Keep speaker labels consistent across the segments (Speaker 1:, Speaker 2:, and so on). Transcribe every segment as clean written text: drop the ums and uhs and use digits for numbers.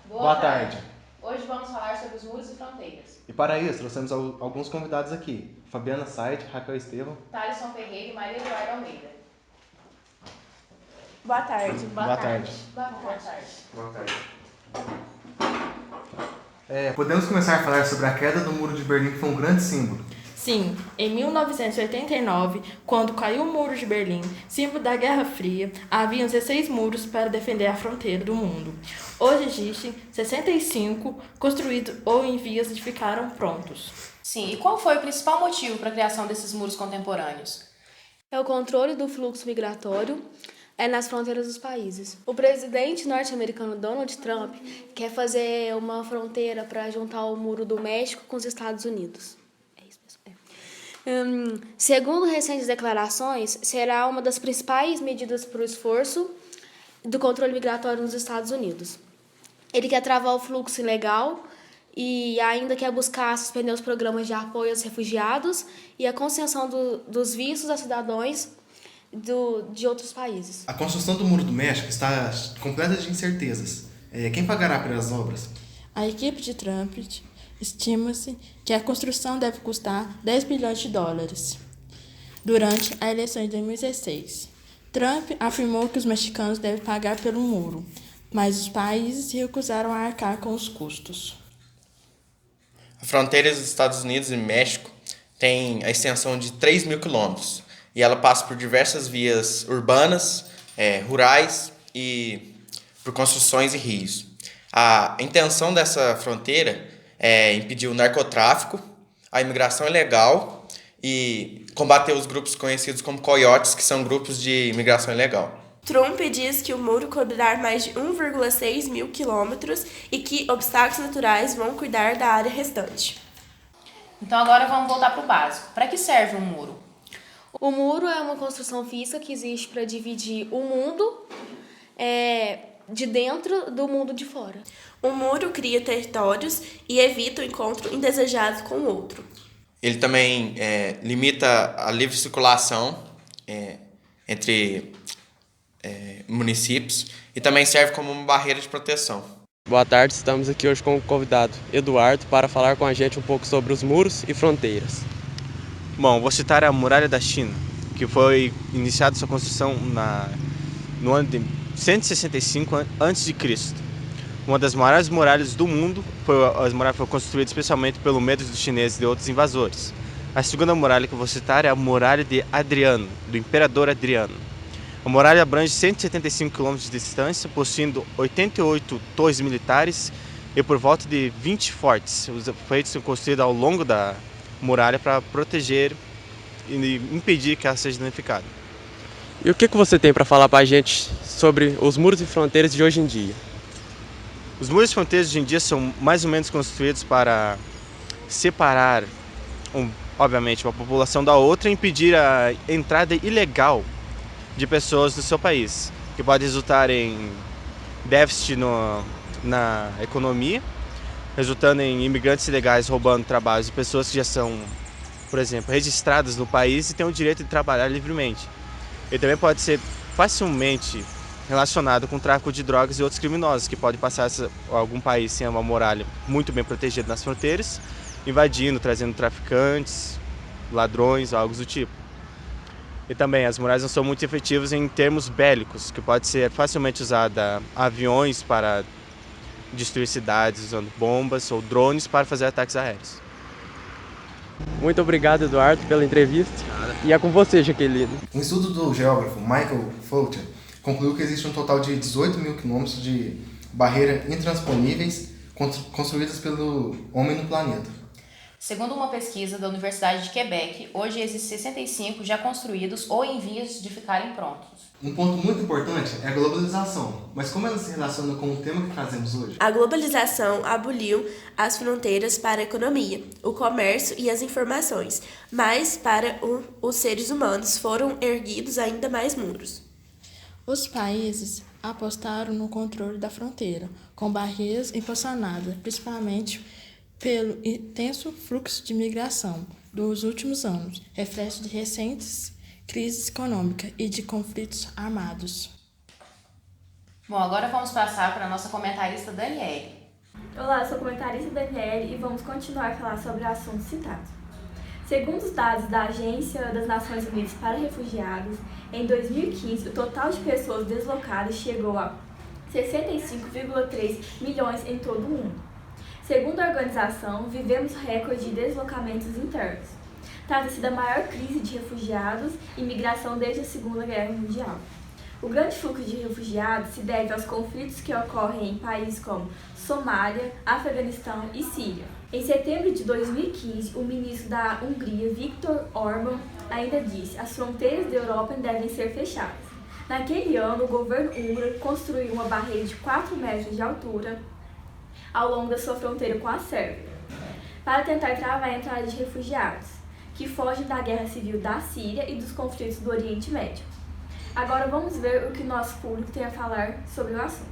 Speaker 1: Boa tarde.
Speaker 2: Hoje vamos falar sobre os muros e fronteiras.
Speaker 1: E para isso, trouxemos alguns convidados aqui. Fabiana Said, Raquel Estevam,
Speaker 2: Thaleson Ferreira e Maria Eduarda Almeida.
Speaker 3: Boa tarde.
Speaker 1: Boa tarde.
Speaker 2: Boa tarde.
Speaker 1: Podemos começar a falar sobre a queda do Muro de Berlim, que foi um grande símbolo.
Speaker 3: Sim, em 1989, quando caiu o Muro de Berlim, símbolo da Guerra Fria, havia 16 muros para defender a fronteira do mundo. Hoje existem 65 construídos ou em vias de ficaram prontos.
Speaker 2: Sim, e qual foi o principal motivo para a criação desses muros contemporâneos?
Speaker 4: É o controle do fluxo migratório nas fronteiras dos países. O presidente norte-americano Donald Trump quer fazer uma fronteira para juntar o muro do México com os Estados Unidos. É isso mesmo. Segundo recentes declarações, será uma das principais medidas para o esforço do controle migratório nos Estados Unidos. Ele quer travar o fluxo ilegal e ainda quer buscar suspender os programas de apoio aos refugiados e a concessão dos vistos a cidadãos de outros países.
Speaker 1: A construção do Muro do México está completa de incertezas. Quem pagará pelas obras?
Speaker 3: A equipe de Trump estima-se que a construção deve custar 10 bilhões de dólares. Durante a eleição de 2016, Trump afirmou que os mexicanos devem pagar pelo muro, mas os países se recusaram a arcar com os custos.
Speaker 5: A fronteira dos Estados Unidos e México tem a extensão de 3.000 quilômetros e ela passa por diversas vias urbanas, rurais e por construções e rios. A intenção dessa fronteira é impedir o narcotráfico, a imigração ilegal e combater os grupos conhecidos como coiotes, que são grupos de imigração ilegal.
Speaker 6: Trump diz que o muro cobrirá mais de 1,6 mil quilômetros e que obstáculos naturais vão cuidar da área restante.
Speaker 2: Então agora vamos voltar para o básico. Para que serve um muro?
Speaker 4: O muro é uma construção física que existe para dividir o mundo de dentro do mundo de fora.
Speaker 6: O muro cria territórios e evita o encontro indesejado com o outro.
Speaker 5: Ele também limita a livre circulação entre municípios e também serve como uma barreira de proteção.
Speaker 7: Boa tarde, estamos aqui hoje com o convidado Eduardo para falar com a gente um pouco sobre os muros e fronteiras.
Speaker 8: Bom, vou citar a Muralha da China, que foi iniciada sua construção no ano de 165 a.C. Uma das maiores muralhas do mundo, as muralhas foram construídas especialmente pelo medo dos chineses e de outros invasores. A segunda muralha que eu vou citar é a Muralha de Adriano, do Imperador Adriano. A muralha abrange 175 km de distância, possuindo 88 torres militares e por volta de 20 fortes. Os feitos são construídos ao longo da muralha para proteger e impedir que ela seja danificada.
Speaker 7: E o que você tem para falar para a gente sobre os muros e fronteiras de hoje em dia?
Speaker 8: Os muros e fronteiras de hoje em dia são mais ou menos construídos para separar, obviamente, uma população da outra e impedir a entrada ilegal de pessoas no seu país, que pode resultar em déficit na economia, resultando em imigrantes ilegais roubando trabalhos de pessoas que já são, por exemplo, registradas no país e têm o direito de trabalhar livremente. Ele também pode ser facilmente relacionado com o tráfico de drogas e outros criminosos que podem passar algum país sem uma muralha muito bem protegida nas fronteiras, invadindo, trazendo traficantes, ladrões, algo do tipo. E também as muralhas não são muito efetivas em termos bélicos, que pode ser facilmente usada aviões para destruir cidades usando bombas ou drones para fazer ataques aéreos.
Speaker 7: Muito obrigado, Eduardo, pela entrevista. E é com você, Jaqueline.
Speaker 1: Um estudo do geógrafo Michael Fletcher concluiu que existe um total de 18.000 quilômetros de barreiras intransponíveis construídas pelo homem no planeta.
Speaker 2: Segundo uma pesquisa da Universidade de Quebec, hoje existem 65 já construídos ou em vias de ficarem prontos.
Speaker 1: Um ponto muito importante é a globalização, mas como ela se relaciona com o tema que trazemos hoje?
Speaker 6: A globalização aboliu as fronteiras para a economia, o comércio e as informações, mas para os seres humanos foram erguidos ainda mais muros.
Speaker 3: Os países apostaram no controle da fronteira, com barreiras impulsionadas, principalmente pelo intenso fluxo de migração, dos últimos anos, reflexo de recentes crises econômicas e de conflitos armados.
Speaker 2: Bom, agora vamos passar para a nossa comentarista Daniele.
Speaker 9: Olá, eu sou a comentarista Daniele e vamos continuar a falar sobre o assunto citado. Segundo os dados da Agência das Nações Unidas para Refugiados, em 2015 o total de pessoas deslocadas chegou a 65,3 milhões em todo o mundo. Segundo a organização, vivemos recorde de deslocamentos internos. Trata-se da maior crise de refugiados e migração desde a Segunda Guerra Mundial. O grande fluxo de refugiados se deve aos conflitos que ocorrem em países como Somália, Afeganistão e Síria. Em setembro de 2015, o ministro da Hungria, Viktor Orbán, ainda disse que as fronteiras da Europa devem ser fechadas. Naquele ano, o governo húngaro construiu uma barreira de 4 metros de altura ao longo da sua fronteira com a Sérvia, para tentar travar a entrada de refugiados, que fogem da guerra civil da Síria e dos conflitos do Oriente Médio. Agora vamos ver o que nosso público tem a falar sobre o assunto.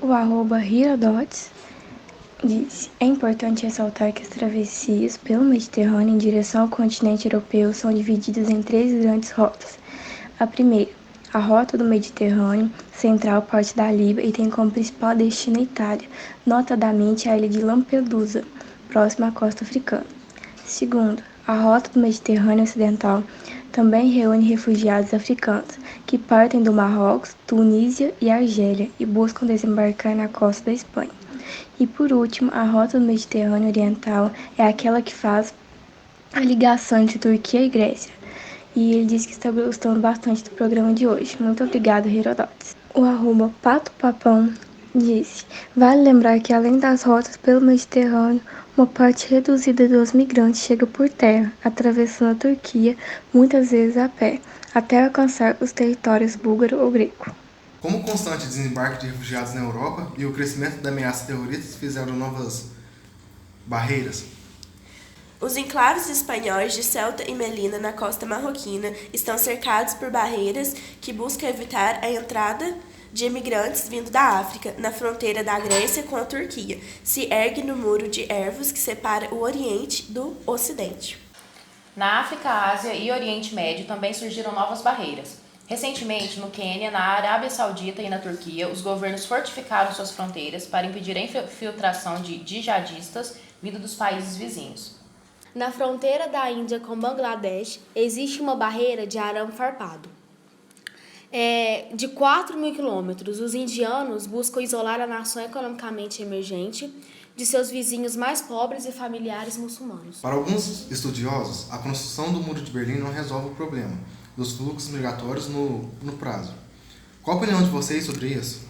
Speaker 10: O @Herodotes disse: é importante ressaltar que as travessias pelo Mediterrâneo em direção ao continente europeu são divididas em 3 grandes rotas. A primeira, a rota do Mediterrâneo central, parte da Líbia e tem como principal destino a Itália, notadamente a ilha de Lampedusa, próxima à costa africana. Segundo, a rota do Mediterrâneo ocidental também reúne refugiados africanos que partem do Marrocos, Tunísia e Argélia e buscam desembarcar na costa da Espanha. E por último, a rota do Mediterrâneo oriental é aquela que faz a ligação entre Turquia e Grécia. E ele disse que está gostando bastante do programa de hoje. Muito obrigado, Herodotes. O @PatoPapão disse: vale lembrar que além das rotas pelo Mediterrâneo, uma parte reduzida dos migrantes chega por terra, atravessando a Turquia, muitas vezes a pé, até alcançar os territórios búlgaro ou greco.
Speaker 1: Como o constante desembarque de refugiados na Europa e o crescimento da ameaça terrorista fizeram novas barreiras?
Speaker 6: Os enclaves espanhóis de Ceuta e Melilla na costa marroquina estão cercados por barreiras que buscam evitar a entrada de imigrantes vindo da África. Na fronteira da Grécia com a Turquia, se ergue no muro de Ervos que separa o Oriente do Ocidente.
Speaker 2: Na África, Ásia e Oriente Médio também surgiram novas barreiras. Recentemente, no Quênia, na Arábia Saudita e na Turquia, os governos fortificaram suas fronteiras para impedir a infiltração de jihadistas vindos dos países vizinhos.
Speaker 4: Na fronteira da Índia com Bangladesh, existe uma barreira de arame farpado. De 4.000 quilômetros, os indianos buscam isolar a nação economicamente emergente de seus vizinhos mais pobres e familiares muçulmanos.
Speaker 1: Para alguns estudiosos, a construção do Muro de Berlim não resolve o problema dos fluxos migratórios no prazo. Qual a opinião de vocês sobre isso?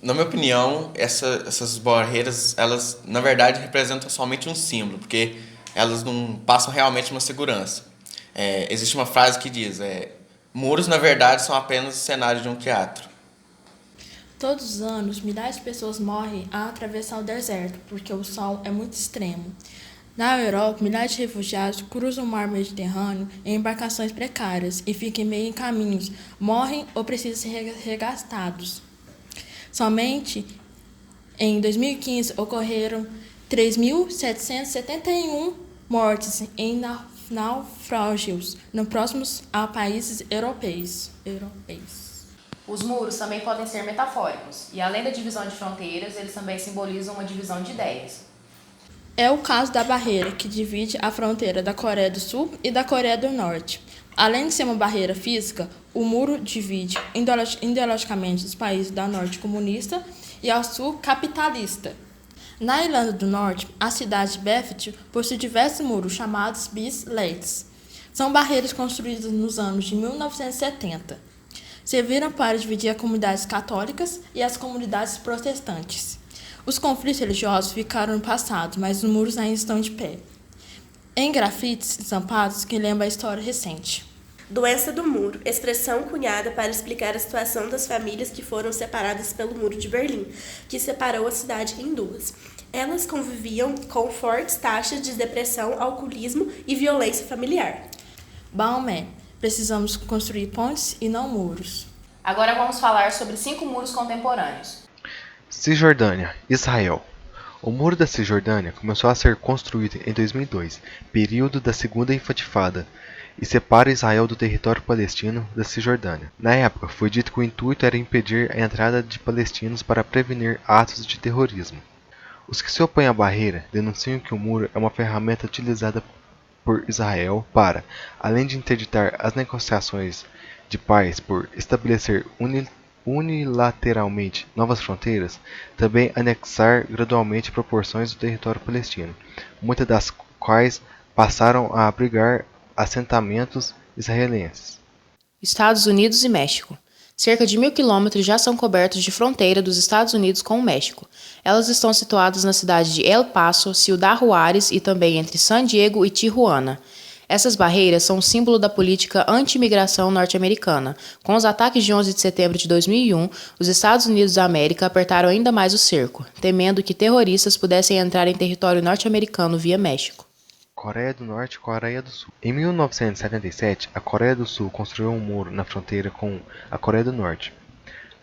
Speaker 5: Na minha opinião, essas barreiras, elas na verdade representam somente um símbolo, porque elas não passam realmente uma segurança. Existe uma frase que diz: muros na verdade são apenas o cenário de um teatro.
Speaker 3: Todos os anos, milhares de pessoas morrem ao atravessar o deserto, porque o sol é muito extremo. Na Europa, milhares de refugiados cruzam o mar Mediterrâneo em embarcações precárias e ficam meio em caminhos, morrem ou precisam ser resgatados. Somente em 2015 ocorreram 3.771 mortes em naufrágios próximos a países europeus.
Speaker 2: Os muros também podem ser metafóricos, e além da divisão de fronteiras, eles também simbolizam uma divisão de ideias.
Speaker 3: É o caso da barreira, que divide a fronteira da Coreia do Sul e da Coreia do Norte. Além de ser uma barreira física, o muro divide ideologicamente os países da Norte comunista e ao Sul capitalista. Na Irlanda do Norte, a cidade de Belfast possui diversos muros chamados Bis-Leiths. São barreiras construídas nos anos de 1970. Serviram para dividir as comunidades católicas e as comunidades protestantes. Os conflitos religiosos ficaram no passado, mas os muros ainda estão de pé, em grafites estampados que lembram a história recente.
Speaker 6: Doença do muro, expressão cunhada para explicar a situação das famílias que foram separadas pelo Muro de Berlim, que separou a cidade em duas. Elas conviviam com fortes taxas de depressão, alcoolismo e violência familiar.
Speaker 3: Baumé, precisamos construir pontes e não muros.
Speaker 2: Agora vamos falar sobre 5 muros contemporâneos.
Speaker 8: Cisjordânia, Israel.
Speaker 11: O Muro da Cisjordânia começou a ser construído em 2002, período da Segunda Intifada, e separa Israel do território palestino da Cisjordânia. Na época, foi dito que o intuito era impedir a entrada de palestinos para prevenir atos de terrorismo. Os que se opõem à barreira denunciam que o muro é uma ferramenta utilizada por Israel para, além de interditar as negociações de paz por estabelecer unilateralmente novas fronteiras, também anexar gradualmente proporções do território palestino, muitas das quais passaram a abrigar assentamentos israelenses.
Speaker 2: Estados Unidos e México. Cerca de 1.000 quilômetros já são cobertos de fronteira dos Estados Unidos com o México. Elas estão situadas na cidade de El Paso, Ciudad Juárez e também entre San Diego e Tijuana. Essas barreiras são um símbolo da política anti-imigração norte-americana. Com os ataques de 11 de setembro de 2001, os Estados Unidos da América apertaram ainda mais o cerco, temendo que terroristas pudessem entrar em território norte-americano via México.
Speaker 11: Coreia do Norte e Coreia do Sul. Em 1977, a Coreia do Sul construiu um muro na fronteira com a Coreia do Norte.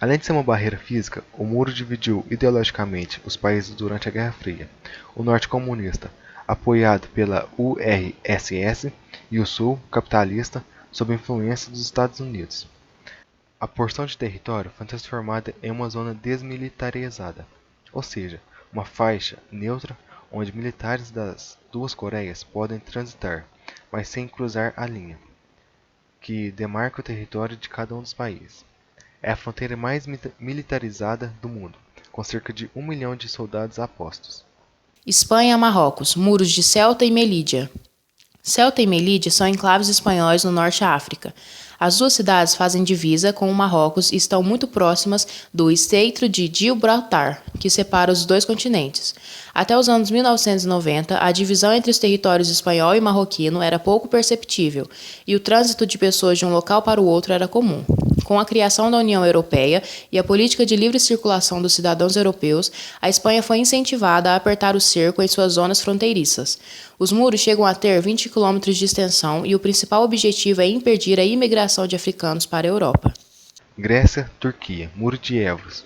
Speaker 11: Além de ser uma barreira física, o muro dividiu ideologicamente os países durante a Guerra Fria. O Norte comunista, apoiado pela URSS, e o Sul capitalista, sob influência dos Estados Unidos. A porção de território foi transformada em uma zona desmilitarizada, ou seja, uma faixa neutra onde militares das duas Coreias podem transitar, mas sem cruzar a linha, que demarca o território de cada um dos países. É a fronteira mais militarizada do mundo, com cerca de 1 milhão de soldados a postos.
Speaker 2: Espanha-Marrocos, muros de Ceuta e Melídia. Ceuta e Melídia são enclaves espanhóis no norte da África. As duas cidades fazem divisa com o Marrocos e estão muito próximas do Estreito de Gibraltar, que separa os dois continentes. Até os anos 1990, a divisão entre os territórios espanhol e marroquino era pouco perceptível, e o trânsito de pessoas de um local para o outro era comum. Com a criação da União Europeia e a política de livre circulação dos cidadãos europeus, a Espanha foi incentivada a apertar o cerco em suas zonas fronteiriças. Os muros chegam a ter 20 quilômetros de extensão e o principal objetivo é impedir a imigração de africanos para a Europa.
Speaker 11: Grécia, Turquia, Muro de Evros.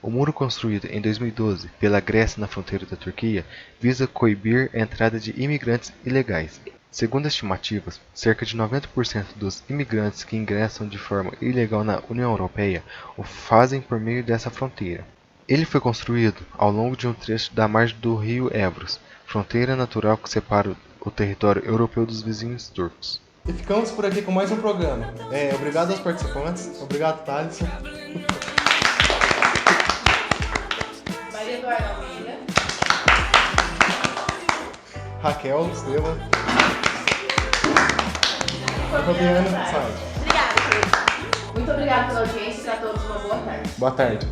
Speaker 11: O muro construído em 2012 pela Grécia na fronteira da Turquia visa coibir a entrada de imigrantes ilegais. Segundo estimativas, cerca de 90% dos imigrantes que ingressam de forma ilegal na União Europeia o fazem por meio dessa fronteira. Ele foi construído ao longo de um trecho da margem do rio Evros, fronteira natural que separa o território europeu dos vizinhos turcos.
Speaker 1: E ficamos por aqui com mais um programa. Obrigado aos participantes. Obrigado, Thaleson.
Speaker 2: Maria Eduarda Almeida.
Speaker 1: Raquel, Estevam. Fabiana, sai.
Speaker 2: Obrigada, muito obrigada pela audiência e a todos uma boa tarde.
Speaker 1: Boa tarde.